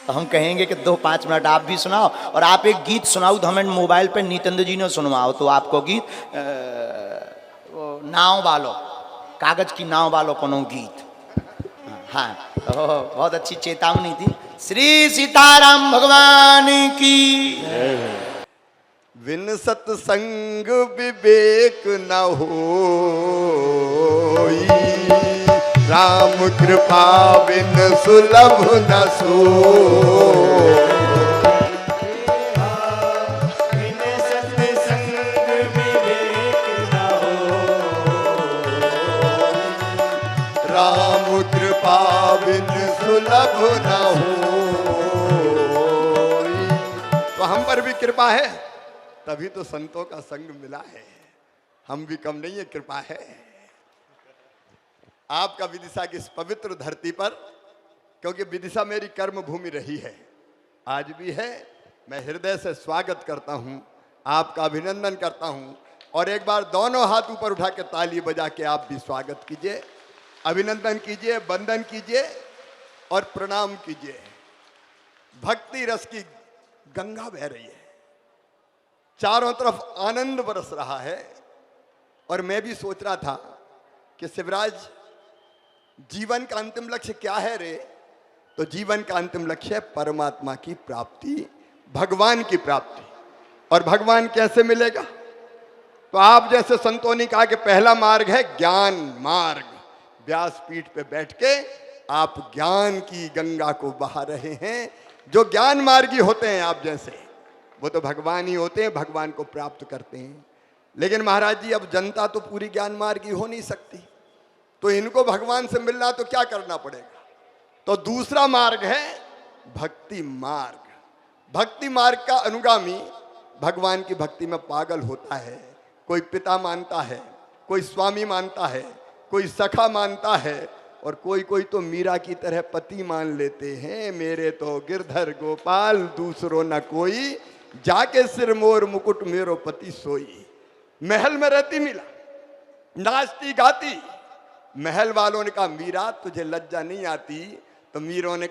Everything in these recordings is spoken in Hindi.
तो हम कहेंगे कि 2-5 मिनट आप भी सुनाओ, और आप एक गीत सुनाओ तो हमें मोबाइल पे नितेंद्र जी ने सुनवाओ। तो आपको गीत वो नाव वालो, कागज की नाव वालो कोनो गीत। हाँ, तो बहुत अच्छी चेतावनी थी। श्री सीताराम भगवान की। बिन सत्संग विवेक न होई, राम कृपा बिन सुलभ न सोई। बिन सत्संग विवेक न होई, राम कृपा बिन सुलभ न होई। तो हम पर भी कृपा है, तभी तो संतों का संग मिला है। हम भी कम नहीं है, कृपा है आपका विदिशा की इस पवित्र धरती पर, क्योंकि विदिशा मेरी कर्म भूमि रही है, आज भी है। मैं हृदय से स्वागत करता हूं, आपका अभिनंदन करता हूं। और एक बार दोनों हाथ ऊपर उठा के ताली बजा के आप भी स्वागत कीजिए, अभिनंदन कीजिए, वंदन कीजिए और प्रणाम कीजिए। भक्ति रस की गंगा बह रही है, चारों तरफ आनंद बरस रहा है। और मैं भी सोच रहा था कि शिवराज, जीवन का अंतिम लक्ष्य क्या है रे? तो जीवन का अंतिम लक्ष्य है परमात्मा की प्राप्ति, भगवान की प्राप्ति। और भगवान कैसे मिलेगा? तो आप जैसे संतों ने कहा कि पहला मार्ग है ज्ञान मार्ग। व्यासपीठ पे बैठ के आप ज्ञान की गंगा को बहा रहे हैं। जो ज्ञान मार्गी होते हैं आप जैसे, वो तो भगवान ही होते हैं, भगवान को प्राप्त करते हैं। लेकिन महाराज जी, अब जनता तो पूरी ज्ञान मार्गी हो नहीं सकती, तो इनको भगवान से मिलना तो क्या करना पड़ेगा? तो दूसरा मार्ग है भक्ति मार्ग। भक्ति मार्ग का अनुगामी भगवान की भक्ति में पागल होता है। कोई पिता मानता है, कोई स्वामी मानता है, कोई सखा मानता है, और कोई कोई तो मीरा की तरह पति मान लेते हैं। मेरे तो गिरधर गोपाल दूसरो न कोई, जाके सिर मोर मुकुट मेरो पति सोई। महल में रहती मीरा, नाचती गाती। महल वालों ने कहा मीरा तुझे लज्जा नहीं आती? तो मीरा ने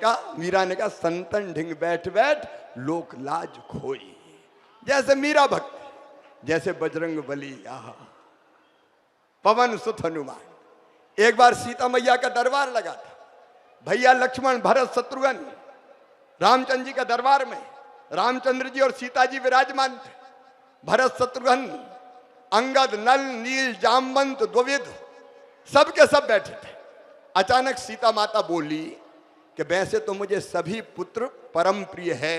कहा संतन ढिंग बैठ बैठ लोक लाज खोई। जैसे मीरा भक्ति, जैसे बजरंग बली, आहा पवन सुत हनुमान। एक बार सीता मैया का दरबार लगा था, भैया लक्ष्मण भरत शत्रुघ्न रामचंद्र जी का दरबार में रामचंद्र जी और सीता जी विराजमान थे। भरत शत्रुघ्न, अंगद, नल, नील, जामवंत, द्विविध सब के सब बैठे थे। अचानक सीता माता बोली कि वैसे तो मुझे सभी पुत्र परम प्रिय है,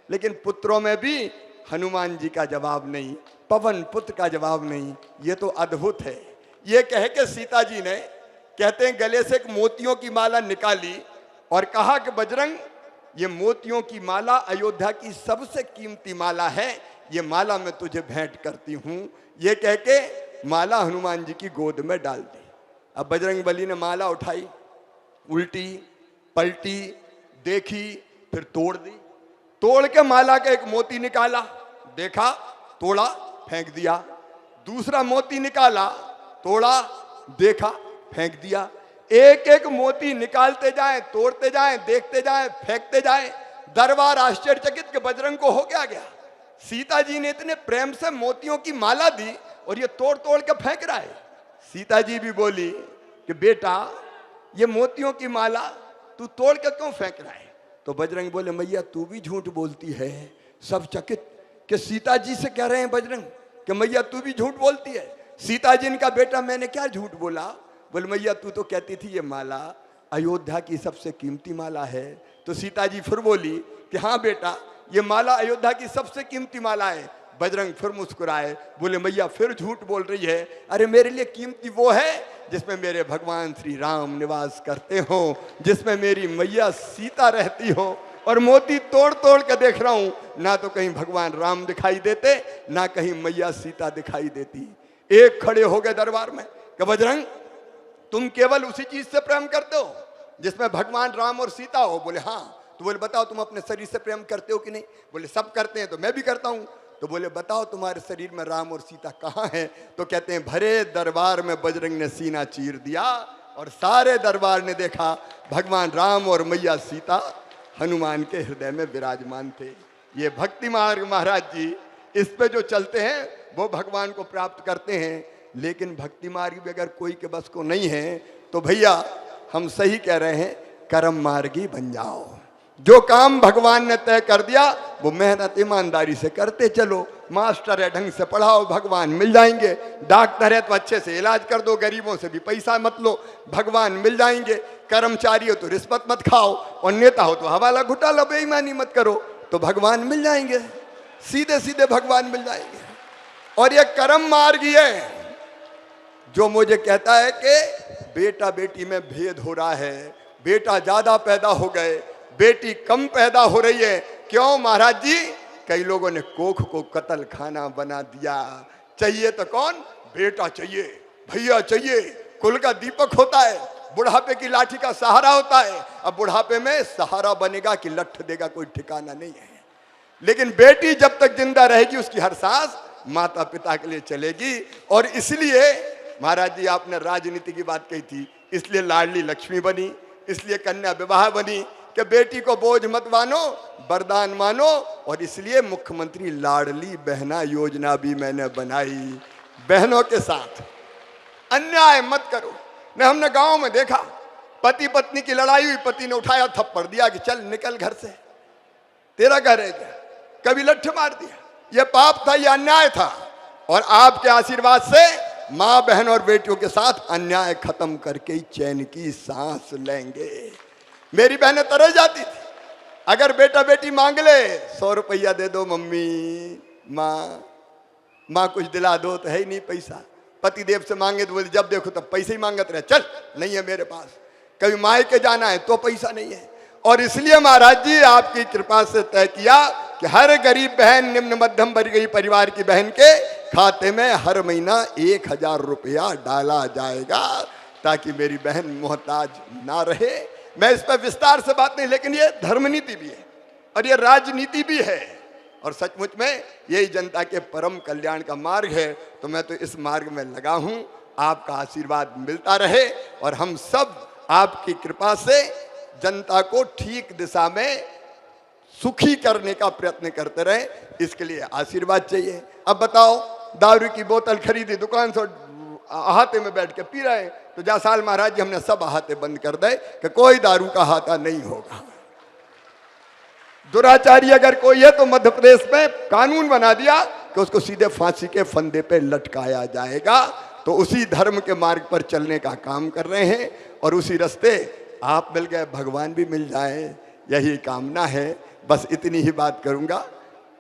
लेकिन पुत्रों में भी हनुमान जी का जवाब नहीं, पवन पुत्र का जवाब नहीं। ये तो अद्भुत है। ये कह के सीता जी ने, कहते हैं, गले से एक मोतियों की माला निकाली और कहा कि बजरंग, ये मोतियों की माला अयोध्या की सबसे कीमती माला है, ये माला मैं तुझे भेंट करती हूं। ये कह के माला हनुमान जी की गोद में डाल दी। अब बजरंग बली ने माला उठाई, उल्टी पलटी, देखी, फिर तोड़ दी। तोड़ के माला का एक मोती निकाला, देखा, तोड़ा, फेंक दिया। दूसरा मोती निकाला, तोड़ा, देखा, फेंक दिया। एक एक मोती निकालते जाएं, तोड़ते जाएं, देखते जाएं, फेंकते जाएं। दरबार आश्चर्यचकित कि बजरंग को हो क्या गया? सीता जी ने इतने प्रेम से मोतियों की माला दी और ये तोड़ तोड़ के फेंक रहा है। सीता जी भी बोली कि बेटा, ये मोतियों की माला तू तोड़ के क्यों फेंक रहा है? तो बजरंग बोले, मैया तू भी झूठ बोलती है। सब चकित कि सीता जी से कह रहे हैं बजरंग कि मैया तू भी झूठ बोलती है। सीता जी ने कहा, बेटा मैंने क्या झूठ बोला? बोले, मैया तू तो कहती थी ये माला अयोध्या की सबसे कीमती माला है। तो सीता जी फिर बोली कि हाँ बेटा, ये माला अयोध्या की सबसे कीमती माला है। बजरंग फिर मुस्कुराए, बोले, मैया फिर झूठ बोल रही है। अरे मेरे लिए कीमती वो है जिसमें मेरे भगवान श्री राम निवास करते हो, जिसमें मेरी मैया सीता रहती हो। और मोती तोड़ तोड़ के देख रहा हूं, ना तो कहीं भगवान राम दिखाई देते, ना कहीं मैया सीता दिखाई देती। एक खड़े हो गए दरबार में कि बजरंग, तुम केवल उसी चीज से प्रेम करते हो जिसमें भगवान राम और सीता हो? बोले हाँ। तो बोले, बताओ तुम अपने शरीर से प्रेम करते हो कि नहीं? बोले, सब करते हैं, तो मैं भी करता हूं। तो बोले, बताओ तुम्हारे शरीर में राम और सीता कहाँ हैं? तो कहते हैं, भरे दरबार में बजरंग ने सीना चीर दिया और सारे दरबार ने देखा भगवान राम और मैया सीता हनुमान के हृदय में विराजमान थे। ये भक्ति मार्ग महाराज जी, इस पे जो चलते हैं वो भगवान को प्राप्त करते हैं। लेकिन भक्ति मार्ग भी अगर कोई के बस को नहीं है तो भैया हम सही कह रहे हैं, कर्म मार्गी बन जाओ। जो काम भगवान ने तय कर दिया वो मेहनत ईमानदारी से करते चलो। मास्टर है, ढंग से पढ़ाओ, भगवान मिल जाएंगे। डॉक्टर है तो अच्छे से इलाज कर दो, गरीबों से भी पैसा मत लो, भगवान मिल जाएंगे। कर्मचारी हो तो रिश्वत मत खाओ, और नेता हो तो हवाला घुटाला बेईमानी मत करो, तो भगवान मिल जाएंगे। सीधे सीधे भगवान मिल जाएंगे। और ये कर्म मार्ग ही है जो मुझे कहता है कि बेटा बेटी में भेद हो रहा है, बेटा ज्यादा पैदा हो गए, बेटी कम पैदा हो रही है। क्यों महाराज जी? कई लोगों ने कोख को कत्ल खाना बना दिया। चाहिए तो कौन? बेटा चाहिए, भैया चाहिए, कुल का दीपक होता है, बुढ़ापे की लाठी का सहारा होता है। अब बुढ़ापे में सहारा बनेगा कि लठ देगा कोई ठिकाना नहीं है। लेकिन बेटी जब तक जिंदा रहेगी उसकी हर सांस माता पिता के लिए चलेगी। और इसलिए महाराज जी आपने राजनीति की बात कही थी, इसलिए लाडली लक्ष्मी बनी, इसलिए कन्या विवाह बनी कि बेटी को बोझ मत मानो, वरदान मानो। और इसलिए मुख्यमंत्री लाडली बहना योजना भी मैंने बनाई। बहनों के साथ अन्याय मत करो। न हमने गांव में देखा, पति पत्नी की लड़ाई हुई, पति ने उठाया थप्पड़ दिया कि चल निकल घर से, तेरा घर है क्या, कभी लठ मार दिया। यह पाप था, यह अन्याय था। और आपके आशीर्वाद से माँ बहन और बेटियों के साथ अन्याय खत्म करके ही चैन की सांस लेंगे। मेरी बहनें तरस जाती थी, अगर बेटा बेटी मांग ले 100 रुपया दे दो मम्मी, माँ कुछ दिला दो, तो है ही नहीं पैसा। पति देव से मांगे तो बोले जब देखो तब पैसे ही मांगते रहे, चल नहीं है मेरे पास। कभी मायके जाना है तो पैसा नहीं है। और इसलिए महाराज जी आपकी कृपा से तय किया कि हर गरीब बहन, निम्न मध्यम वर्गीय परिवार की बहन के खाते में हर महीना 1000 रुपया डाला जाएगा, ताकि मेरी बहन मोहताज ना रहे। मैं इस पर विस्तार से बात नहीं, लेकिन ये धर्म नीति भी है और ये राजनीति भी है, और सचमुच में यही जनता के परम कल्याण का मार्ग है। तो मैं तो इस मार्ग में लगा हूं। आपका आशीर्वाद मिलता रहे और हम सब आपकी कृपा से जनता को ठीक दिशा में सुखी करने का प्रयत्न करते रहे, इसके लिए आशीर्वाद चाहिए। अब बताओ, दारू की बोतल खरीदी दुकान से, अहाते में बैठ के पी रहे हैं, तो जा साल महाराज जी हमने सब अहाते बंद कर दे कि कोई दारू का अहाता नहीं होगा। दुराचारी अगर कोई है तो मध्य प्रदेश में कानून बना दिया कि उसको सीधे फांसी के फंदे पे लटकाया जाएगा। तो उसी धर्म के मार्ग पर चलने का काम कर रहे हैं, और उसी रास्ते आप मिल गए, भगवान भी मिल जाए, यही कामना है। बस इतनी ही बात करूंगा।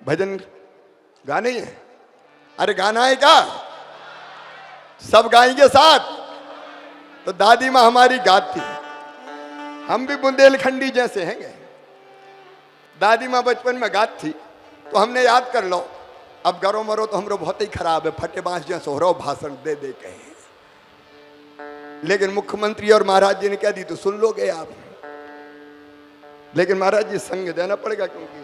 भजन गाने है? अरे गाना है क्या? सब गाएंगे साथ। तो दादी माँ हमारी गाती, हम भी बुंदेलखंडी जैसे हैं। दादी माँ बचपन में गात थी तो हमने याद कर लो। अब गरो मरो तो हमरो बहुत ही खराब है, फटे बांस जैसे हो रहा भाषण दे दे के। लेकिन मुख्यमंत्री और महाराज जी ने कह दी तो सुन लोगे आप। लेकिन महाराज जी संग देना पड़ेगा, क्योंकि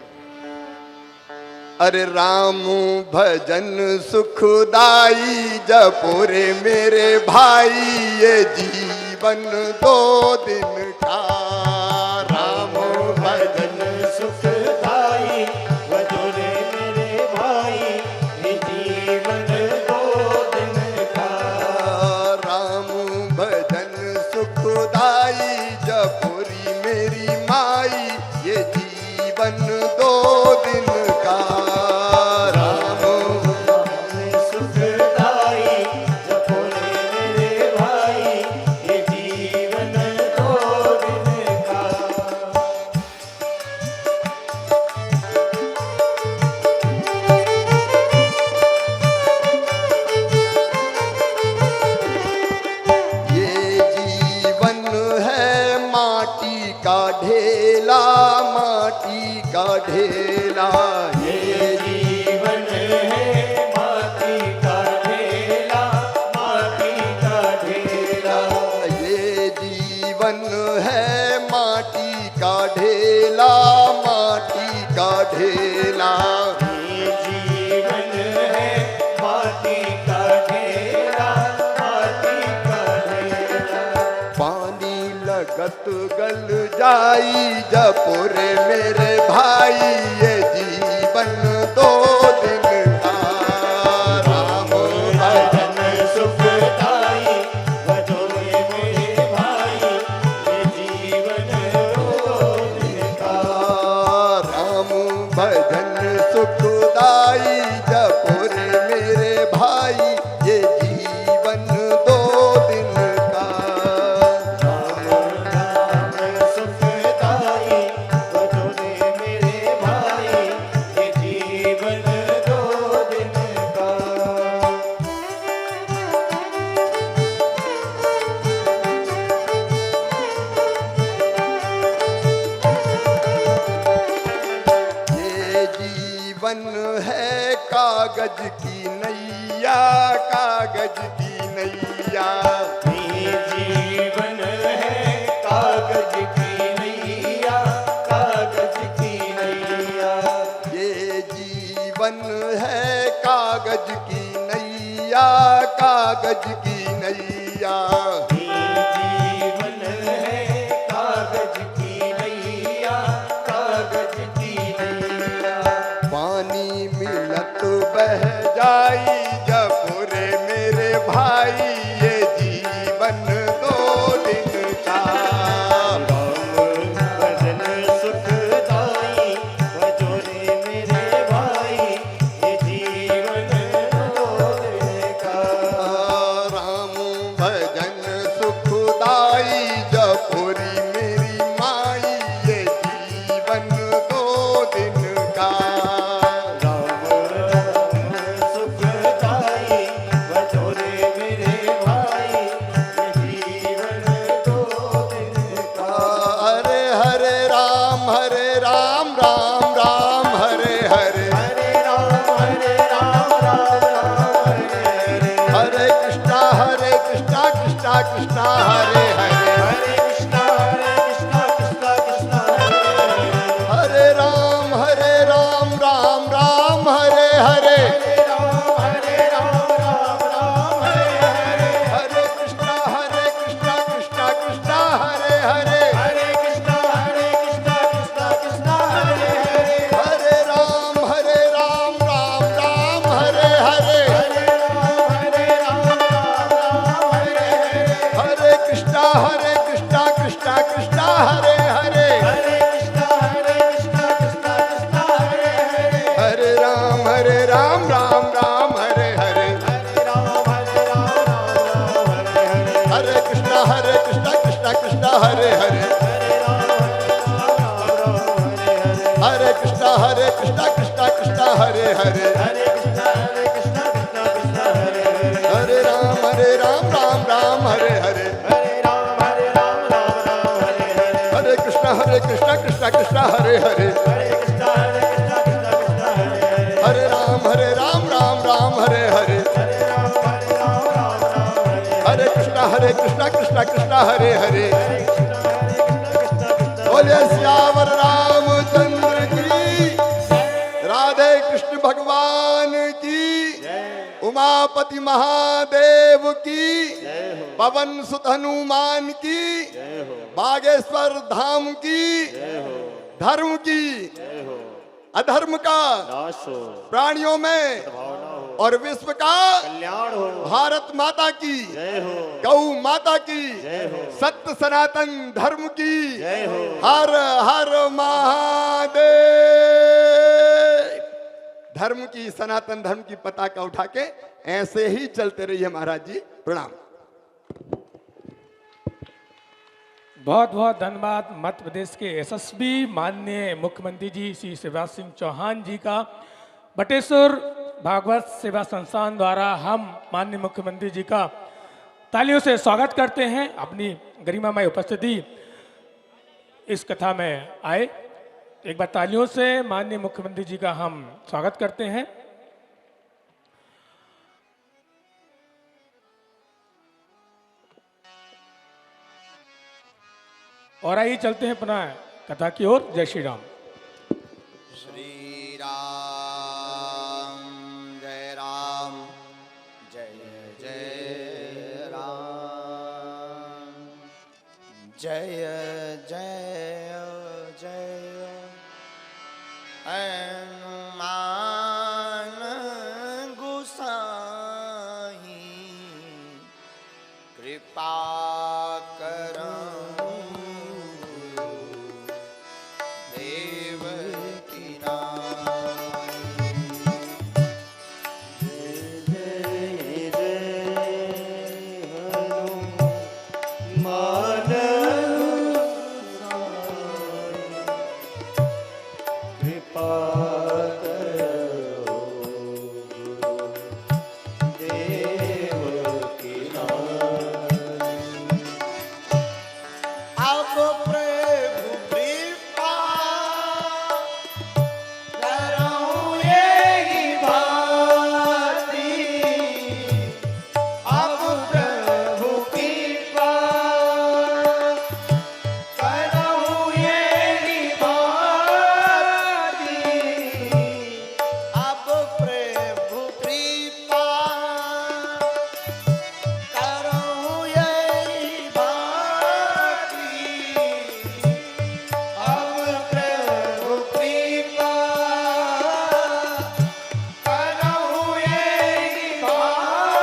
अरे राम भजन सुखदाई जपो रे मेरे भाई, ये जीवन 2 दिन का। राम भजन सुखदाई भजो रे मेरे भाई, ये जीवन 2 दिन का। राम भजन सुखदाई जपो रे मेरी माई, ये जीवन 2 दिन का। माटी का ढेला, ये जीवन है माटी का ढेला, माटी का ढेला। ये जीवन है माटी का ढेला, माटी का ढेला। ये जीवन है माटी का ढेला, माटी का ढेला। पानी लगत गल जाई जपुर मेरे भाई ये जीवन दो दिन का राम भजन सुखदाई भजो रे मेरे भाई ये जीवन दो दिन का राम भजन सुखदाई जपुर मेरे भाई ये जीवन दो दिन का राम सुखदाई भजो रे मेरे भाई ये जीवन दो दिन का ये जीवन है कागज की नैया कागज की नैया ये जीवन है कागज की नैया कागज की नैया ये जीवन है कागज की नैया कागज की नैया ये जीवन है कागज की नैया कागज की नैया पानी मिलत बह जाई जपुरे मेरे भाई ये जीवन दो दिन का भजन सुखदाई भजो रे मेरे भाई ये जीवन दो दिन का राम भजन सुखदाई जपुरी मेरी माई ये जीवन दो दिन का राम सुखदाई भजो रे मेरे भाई ये जीवन दो दिन का हरे हरे राम राम राम हरे हरे हरे राम राम राम हरे हरे हरे कृष्णा कृष्णा कृष्णा हरे हरे हरे कृष्णा कृष्णा कृष्णा हरे हरे राम राम राम हरे हरे हरे राम राम हरे हरे हरे कृष्णा कृष्णा कृष्णा हरे हरे हरे कृष्णा कृष्णा कृष्णा हरे हरे हरे राम राम राम हरे हरे हरे राम राम हरे हरे हरे कृष्णा कृष्णा कृष्णा हरे हरे हरे कृष्णा कृष्णा कृष्णा हरे हरे हरे राम राम राम हरे हरे हरे राम राम हरे हरे हरे कृष्णा कृष्णा कृष्णा हरे हरे हरे राम हरे हरे हरे कृष्णा कृष्णा कृष्णा हरे हरे हरे कृष्णा कृष्णा कृष्णा हरे हरे हरे राम राम हरे हरे हरे राम राम हरे हरे हरे कृष्णा कृष्णा कृष्णा हरे हरे हरे कृष्णा कृष्णा कृष्णा हरे हरे हरे राम राम हरे हरे हरे राम राम हरे हरे कृष्णा कृष्णा कृष्णा हरे हरे हरे कृष्णा कृष्णा बोले सियावर रामचंद्र की राधे कृष्ण भगवान की उमापति महादेव की पवन सुत हनुमान की बागेश्वर धाम की धर्म की अधर्म का प्राणियों में और विश्व का कल्याण हो भारत माता की जय हो गौ माता की जय हो सत्य सनातन धर्म की जय हो हर हर महादेव। धर्म की सनातन धर्म की पताका उठा के ऐसे ही चलते रहिए महाराज जी। प्रणाम। बहुत बहुत धन्यवाद मध्य प्रदेश के यशस्वी माननीय मुख्यमंत्री जी श्री शिवराज सिंह चौहान जी का। बटेश्वर भागवत सेवा संस्थान द्वारा हम माननीय मुख्यमंत्री जी का तालियों से स्वागत करते हैं। अपनी गरिमामय उपस्थिति इस कथा में आए, एक बार तालियों से माननीय मुख्यमंत्री जी का हम स्वागत करते हैं। और आइए चलते हैं पुनः कथा की ओर। जय श्री राम। श्री राम जय राम जय जय राम जय जय हनुमान गुसाई कृपा करहु देव की नाई। कृपा